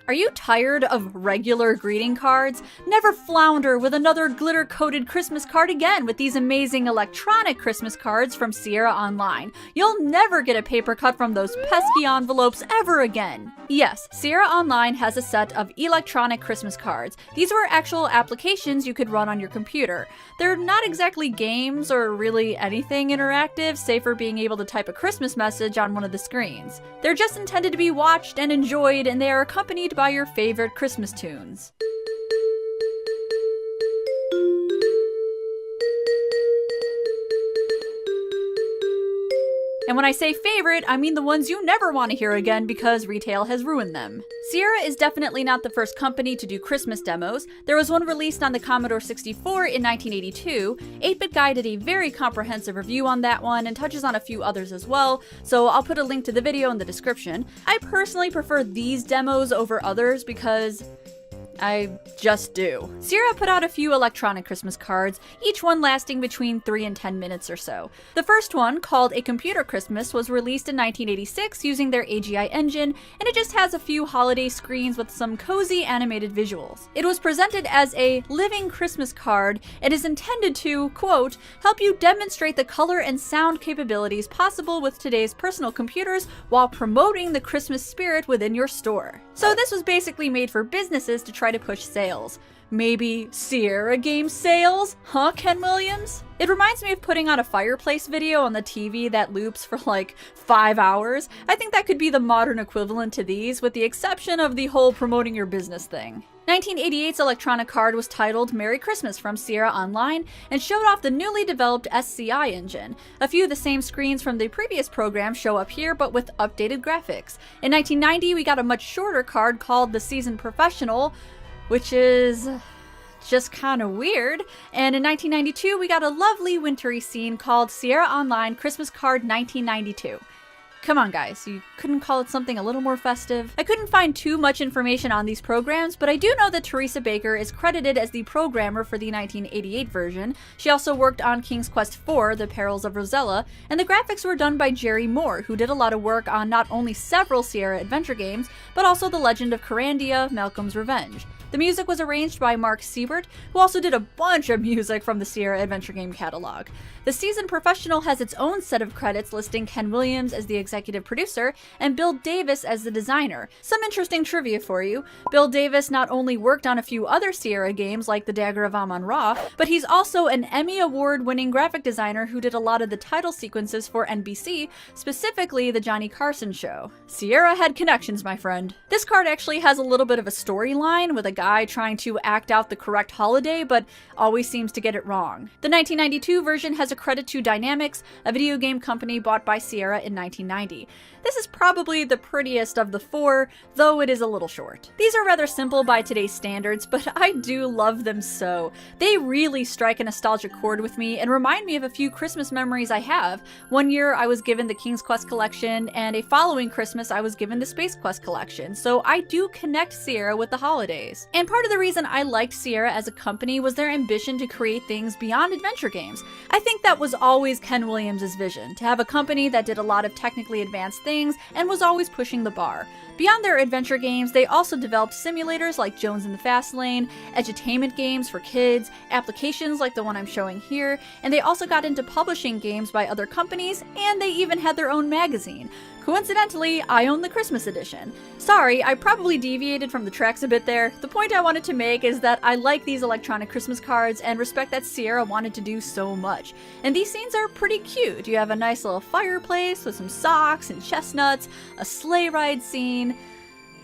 Are you tired of regular greeting cards? Never flounder with another glitter-coated Christmas card again with these amazing electronic Christmas cards from Sierra Online. You'll never get a paper cut from those pesky envelopes ever again. Yes, Sierra Online has a set of electronic Christmas cards. These were actual applications you could run on your computer. They're not exactly games or really anything interactive, save for being able to type a Christmas message on one of the screens. They're just intended to be watched and enjoyed, and they are accompanied by your favorite Christmas tunes. And when I say favorite, I mean the ones you never want to hear again because retail has ruined them. Sierra is definitely not the first company to do Christmas demos. There was one released on the Commodore 64 in 1982. 8-Bit Guy did a very comprehensive review on that one and touches on a few others as well, so I'll put a link to the video in the description. I personally prefer these demos over others because I just do. Sierra put out a few electronic Christmas cards, each one lasting between 3 and 10 minutes or so. The first one, called A Computer Christmas, was released in 1986 using their AGI engine, and it just has a few holiday screens with some cozy animated visuals. It was presented as a living Christmas card and is intended to, quote, help you demonstrate the color and sound capabilities possible with today's personal computers while promoting the Christmas spirit within your store. So this was basically made for businesses to try to push sales. Maybe Sierra game sales? Huh, Ken Williams? It reminds me of putting on a fireplace video on the TV that loops for like 5 hours. I think that could be the modern equivalent to these, with the exception of the whole promoting your business thing. 1988's electronic card was titled Merry Christmas from Sierra Online and showed off the newly developed SCI engine. A few of the same screens from the previous program show up here, but with updated graphics. In 1990, we got a much shorter card called the Seasoned Professional, which is just kind of weird. And in 1992, we got a lovely wintry scene called Sierra Online Christmas Card 1992. Come on guys, you couldn't call it something a little more festive? I couldn't find too much information on these programs, but I do know that Teresa Baker is credited as the programmer for the 1988 version. She also worked on King's Quest IV, The Perils of Rosella, and the graphics were done by Jerry Moore, who did a lot of work on not only several Sierra adventure games, but also The Legend of Carandia, Malcolm's Revenge. The music was arranged by Mark Siebert, who also did a bunch of music from the Sierra adventure game catalog. The Seasoned Professional has its own set of credits listing Ken Williams as the executive producer and Bill Davis as the designer. Some interesting trivia for you. Bill Davis not only worked on a few other Sierra games like The Dagger of Amon-Ra, but he's also an Emmy Award-winning graphic designer who did a lot of the title sequences for NBC, specifically The Johnny Carson Show. Sierra had connections, my friend. This card actually has a little bit of a storyline with a guy trying to act out the correct holiday, but always seems to get it wrong. The 1992 version has a credit to Dynamics, a video game company bought by Sierra in 1990. This is probably the prettiest of the four, though it is a little short. These are rather simple by today's standards, but I do love them so. They really strike a nostalgic chord with me and remind me of a few Christmas memories I have. One year I was given the King's Quest collection, and a following Christmas I was given the Space Quest collection, so I do connect Sierra with the holidays. And part of the reason I liked Sierra as a company was their ambition to create things beyond adventure games. I think that was always Ken Williams' vision, to have a company that did a lot of technically advanced things and was always pushing the bar. Beyond their adventure games, they also developed simulators like Jones in the Fast Lane, edutainment games for kids, applications like the one I'm showing here, and they also got into publishing games by other companies, and they even had their own magazine. Coincidentally, I own the Christmas edition. Sorry, I probably deviated from the tracks a bit there. The point I wanted to make is that I like these electronic Christmas cards and respect that Sierra wanted to do so much. And these scenes are pretty cute. You have a nice little fireplace with some socks and chestnuts, a sleigh ride scene,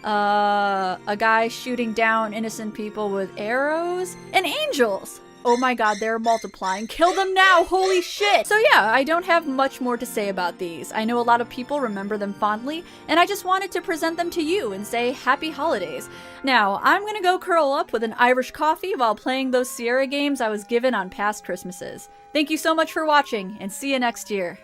a guy shooting down innocent people with arrows, and angels! Oh my god, they're multiplying. Kill them now, holy shit! So yeah, I don't have much more to say about these. I know a lot of people remember them fondly, and I just wanted to present them to you and say happy holidays. Now, I'm gonna go curl up with an Irish coffee while playing those Sierra games I was given on past Christmases. Thank you so much for watching, and see you next year.